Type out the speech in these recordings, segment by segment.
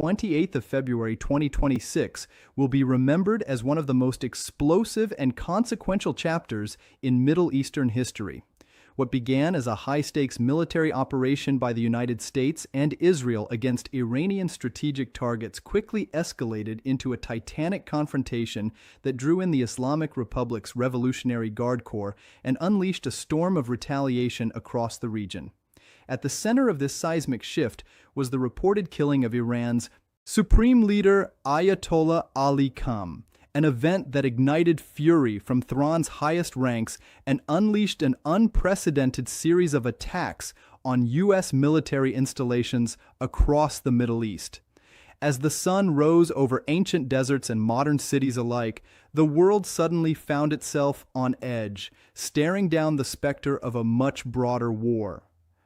28th of February 2026 will be remembered as one of the most explosive and consequential chapters in Middle Eastern history. What began as a high-stakes military operation by the United States and Israel against Iranian strategic targets quickly escalated into a titanic confrontation that drew in the Islamic Republic's Revolutionary Guard Corps and unleashed a storm of retaliation across the region. At the center of this seismic shift was the reported killing of Iran's Supreme Leader Ayatollah Ali Khamenei, an event that ignited fury from Tehran's highest ranks and unleashed an unprecedented series of attacks on U.S. military installations across the Middle East. As the sun rose over ancient deserts and modern cities alike, the world suddenly found itself on edge, staring down the specter of a much broader war.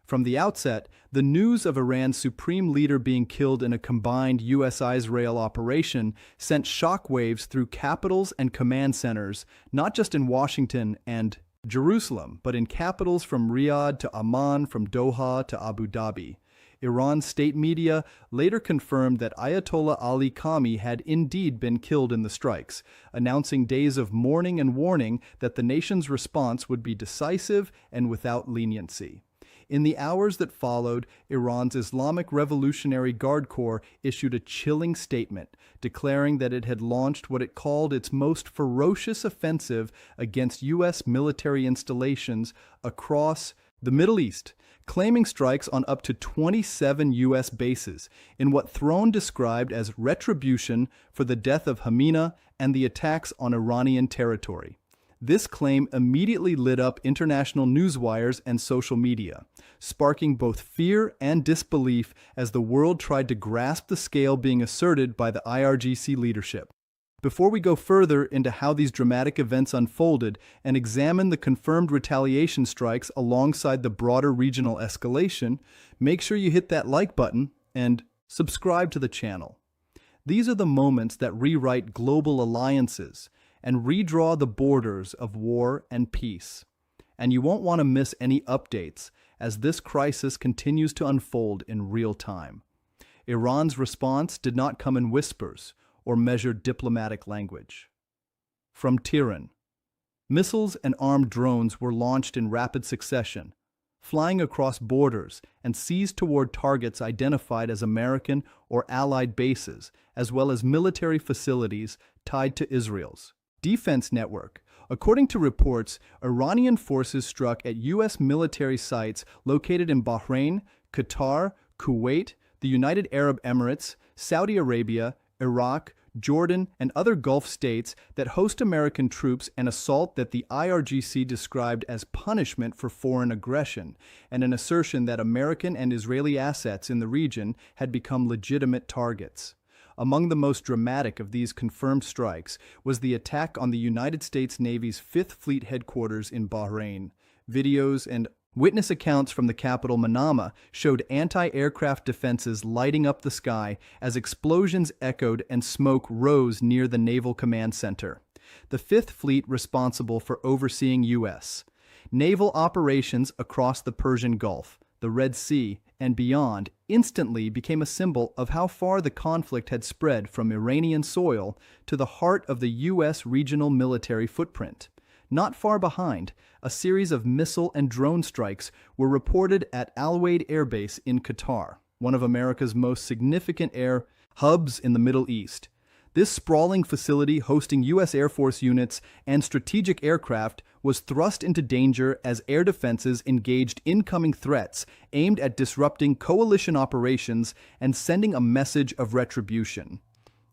From the outset, the news of Iran's supreme leader being killed in a combined U.S.-Israel operation sent shockwaves through capitals and command centers, not just in Washington and Jerusalem, but in capitals from Riyadh to Amman, from Doha to Abu Dhabi. Iran's state media later confirmed that Ayatollah Ali Khamenei had indeed been killed in the strikes, announcing days of mourning and warning that the nation's response would be decisive and without leniency. In the hours that followed, Iran's Islamic Revolutionary Guard Corps issued a chilling statement, declaring that it had launched what it called its most ferocious offensive against U.S. military installations across the Middle East, claiming strikes on up to 27 U.S. bases in what Throne described as retribution for the death of Khamenei and the attacks on Iranian territory. This claim immediately lit up international news wires and social media, sparking both fear and disbelief as the world tried to grasp the scale being asserted by the IRGC leadership. Before we go further into how these dramatic events unfolded and examine the confirmed retaliation strikes alongside the broader regional escalation, make sure you hit that like button and subscribe to the channel. These are the moments that rewrite global alliances and redraw the borders of war and peace. And you won't want to miss any updates as this crisis continues to unfold in real time. Iran's response did not come in whispers or measured diplomatic language. From Tehran, missiles and armed drones were launched in rapid succession, flying across borders and seized toward targets identified as American or Allied bases, as well as military facilities tied to Israel's defense network. According to reports, Iranian forces struck at U.S. military sites located in Bahrain, Qatar, Kuwait, the United Arab Emirates, Saudi Arabia, Iraq, Jordan, and other Gulf states that host American troops, an assault that the IRGC described as punishment for foreign aggression, and an assertion that American and Israeli assets in the region had become legitimate targets. Among the most dramatic of these confirmed strikes was the attack on the United States Navy's 5th Fleet headquarters in Bahrain. Videos and witness accounts from the capital Manama showed anti-aircraft defenses lighting up the sky as explosions echoed and smoke rose near the Naval Command Center. The 5th Fleet, responsible for overseeing U.S. naval operations across the Persian Gulf, the Red Sea, and beyond, instantly became a symbol of how far the conflict had spread from Iranian soil to the heart of the U.S. regional military footprint. Not far behind, a series of missile and drone strikes were reported at Al Udeid Air Base in Qatar, one of America's most significant air hubs in the Middle East. This sprawling facility hosting U.S. Air Force units and strategic aircraft was thrust into danger as air defenses engaged incoming threats aimed at disrupting coalition operations and sending a message of retribution.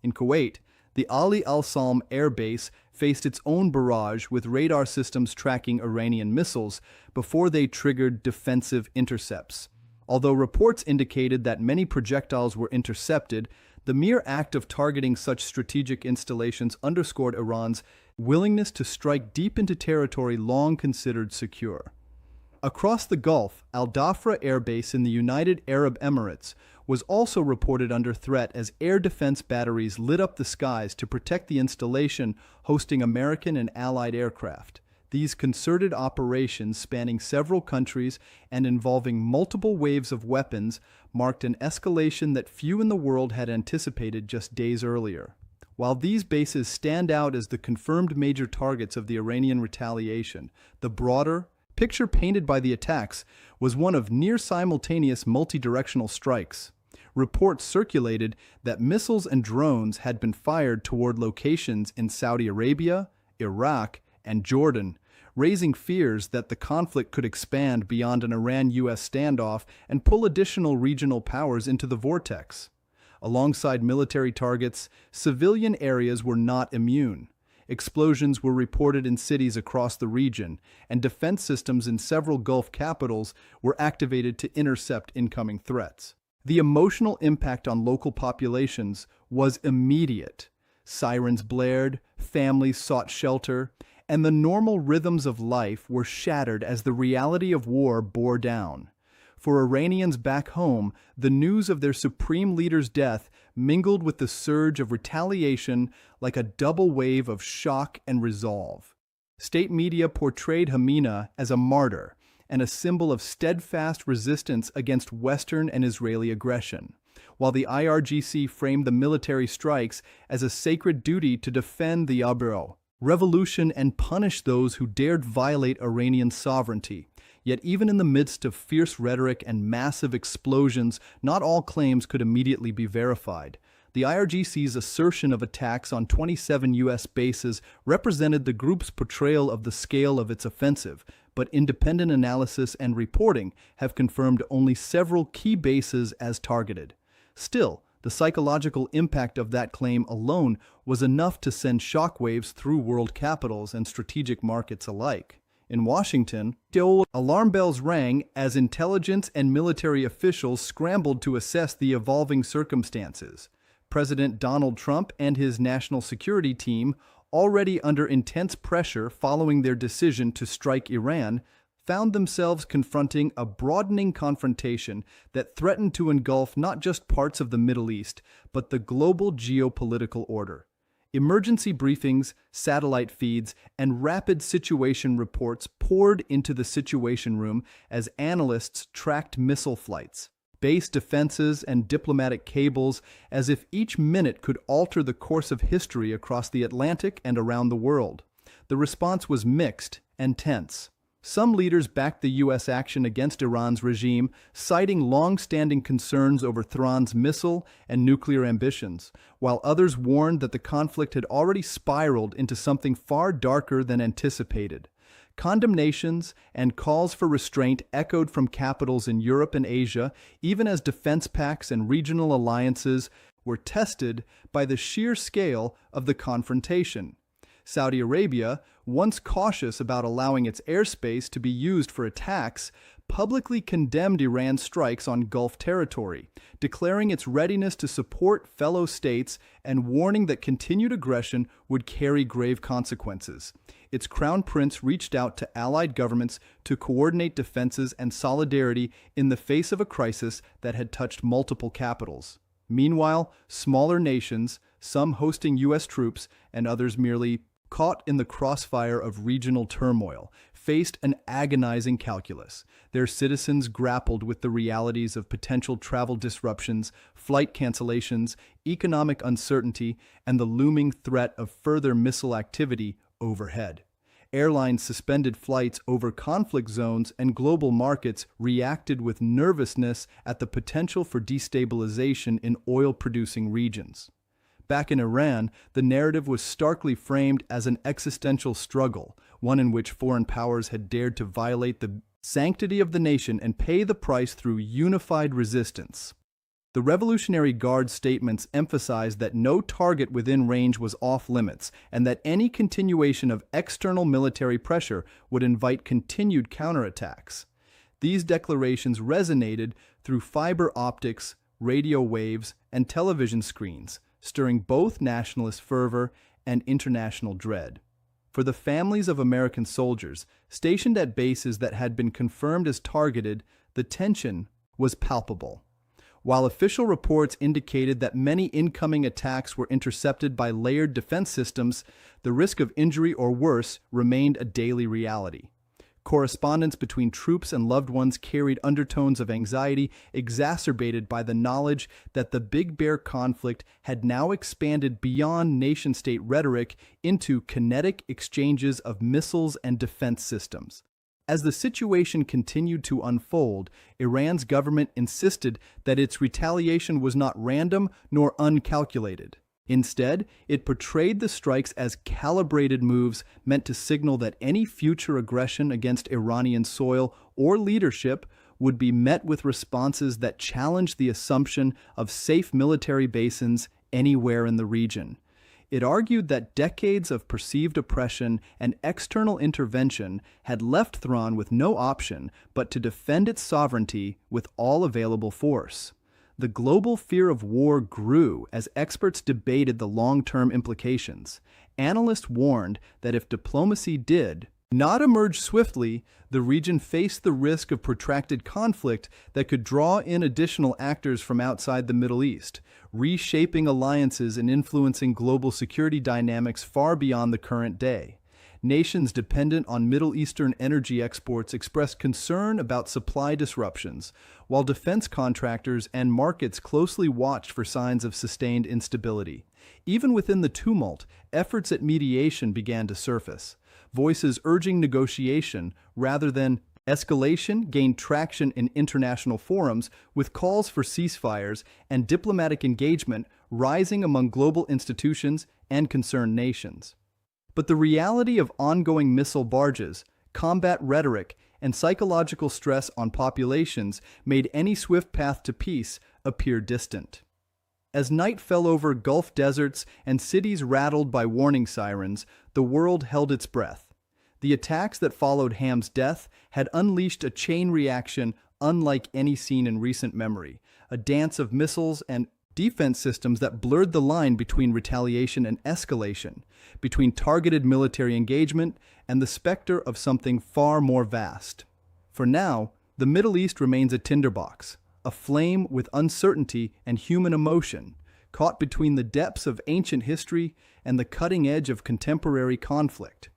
In Kuwait, the Ali Al Salm Air Base faced its own barrage with radar systems tracking Iranian missiles before they triggered defensive intercepts. Although reports indicated that many projectiles were intercepted, the mere act of targeting such strategic installations underscored Iran's willingness to strike deep into territory long considered secure. Across the Gulf, Al Dhafra Air Base in the United Arab Emirates was also reported under threat as air defense batteries lit up the skies to protect the installation hosting American and Allied aircraft. These concerted operations spanning several countries and involving multiple waves of weapons marked an escalation that few in the world had anticipated just days earlier. While these bases stand out as the confirmed major targets of the Iranian retaliation, the broader picture painted by the attacks was one of near-simultaneous multi-directional strikes. Reports circulated that missiles and drones had been fired toward locations in Saudi Arabia, Iraq, and Jordan, raising fears that the conflict could expand beyond an Iran-US standoff and pull additional regional powers into the vortex. Alongside military targets, civilian areas were not immune. Explosions were reported in cities across the region, and defense systems in several Gulf capitals were activated to intercept incoming threats. The emotional impact on local populations was immediate. Sirens blared, families sought shelter, and the normal rhythms of life were shattered as the reality of war bore down. For Iranians back home, the news of their supreme leader's death mingled with the surge of retaliation like a double wave of shock and resolve. State media portrayed Khamenei as a martyr and a symbol of steadfast resistance against Western and Israeli aggression, while the IRGC framed the military strikes as a sacred duty to defend the revolution and punish those who dared violate Iranian sovereignty. Yet even in the midst of fierce rhetoric and massive explosions, not all claims could immediately be verified. The IRGC's assertion of attacks on 27 U.S. bases represented the group's portrayal of the scale of its offensive, but independent analysis and reporting have confirmed only several key bases as targeted. Still, the psychological impact of that claim alone was enough to send shockwaves through world capitals and strategic markets alike. In Washington, alarm bells rang as intelligence and military officials scrambled to assess the evolving circumstances. President Donald Trump and his national security team, already under intense pressure following their decision to strike Iran, found themselves confronting a broadening confrontation that threatened to engulf not just parts of the Middle East, but the global geopolitical order. Emergency briefings, satellite feeds, and rapid situation reports poured into the Situation Room as analysts tracked missile flights, base defenses, and diplomatic cables as if each minute could alter the course of history across the Atlantic and around the world. The response was mixed and tense. Some leaders backed the U.S. action against Iran's regime, citing long-standing concerns over Tehran's missile and nuclear ambitions, while others warned that the conflict had already spiraled into something far darker than anticipated. Condemnations and calls for restraint echoed from capitals in Europe and Asia, even as defense pacts and regional alliances were tested by the sheer scale of the confrontation. Saudi Arabia, once cautious about allowing its airspace to be used for attacks, publicly condemned Iran's strikes on Gulf territory, declaring its readiness to support fellow states and warning that continued aggression would carry grave consequences. Its crown prince reached out to allied governments to coordinate defenses and solidarity in the face of a crisis that had touched multiple capitals. Meanwhile, smaller nations, some hosting U.S. troops and others merely caught in the crossfire of regional turmoil, faced an agonizing calculus. Their citizens grappled with the realities of potential travel disruptions, flight cancellations, economic uncertainty, and the looming threat of further missile activity overhead. Airlines suspended flights over conflict zones, and global markets reacted with nervousness at the potential for destabilization in oil-producing regions. Back in Iran, the narrative was starkly framed as an existential struggle, one in which foreign powers had dared to violate the sanctity of the nation and pay the price through unified resistance. The Revolutionary Guard's statements emphasized that no target within range was off-limits and that any continuation of external military pressure would invite continued counterattacks. These declarations resonated through fiber optics, radio waves, and television screens, stirring both nationalist fervor and international dread. For the families of American soldiers stationed at bases that had been confirmed as targeted, the tension was palpable. While official reports indicated that many incoming attacks were intercepted by layered defense systems, the risk of injury or worse remained a daily reality. Correspondence between troops and loved ones carried undertones of anxiety, exacerbated by the knowledge that the Big Bear conflict had now expanded beyond nation-state rhetoric into kinetic exchanges of missiles and defense systems. As the situation continued to unfold, Iran's government insisted that its retaliation was not random nor uncalculated. Instead, it portrayed the strikes as calibrated moves meant to signal that any future aggression against Iranian soil or leadership would be met with responses that challenged the assumption of safe military bases anywhere in the region. It argued that decades of perceived oppression and external intervention had left Tehran with no option but to defend its sovereignty with all available force. The global fear of war grew as experts debated the long-term implications. Analysts warned that if diplomacy did not emerge swiftly, the region faced the risk of protracted conflict that could draw in additional actors from outside the Middle East, reshaping alliances and influencing global security dynamics far beyond the current day. Nations dependent on Middle Eastern energy exports expressed concern about supply disruptions, while defense contractors and markets closely watched for signs of sustained instability. Even within the tumult, efforts at mediation began to surface. Voices urging negotiation rather than escalation gained traction in international forums, with calls for ceasefires and diplomatic engagement rising among global institutions and concerned nations. But the reality of ongoing missile barrages, combat rhetoric, and psychological stress on populations made any swift path to peace appear distant. As night fell over Gulf deserts and cities rattled by warning sirens, the world held its breath. The attacks that followed Ham's death had unleashed a chain reaction unlike any seen in recent memory, a dance of missiles and defense systems that blurred the line between retaliation and escalation, between targeted military engagement and the specter of something far more vast. For now, the Middle East remains a tinderbox, a flame with uncertainty and human emotion, caught between the depths of ancient history and the cutting edge of contemporary conflict.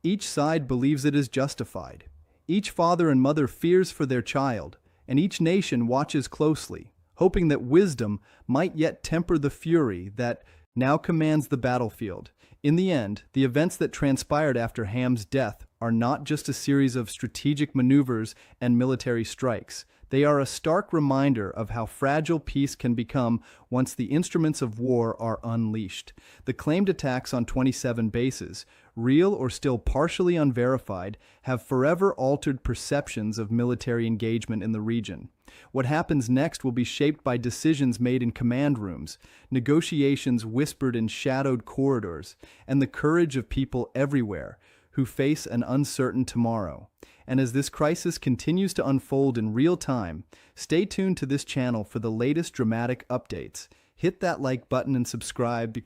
Each side believes it is justified. Each father and mother fears for their child, and each nation watches closely, hoping that wisdom might yet temper the fury that now commands the battlefield. In the end, the events that transpired after Ham's death are not just a series of strategic maneuvers and military strikes. They are a stark reminder of how fragile peace can become once the instruments of war are unleashed. The claimed attacks on 27 bases, real or still partially unverified, have forever altered perceptions of military engagement in the region. What happens next will be shaped by decisions made in command rooms, negotiations whispered in shadowed corridors, and the courage of people everywhere who face an uncertain tomorrow. And as this crisis continues to unfold in real time, stay tuned to this channel for the latest dramatic updates. Hit that like button and subscribe because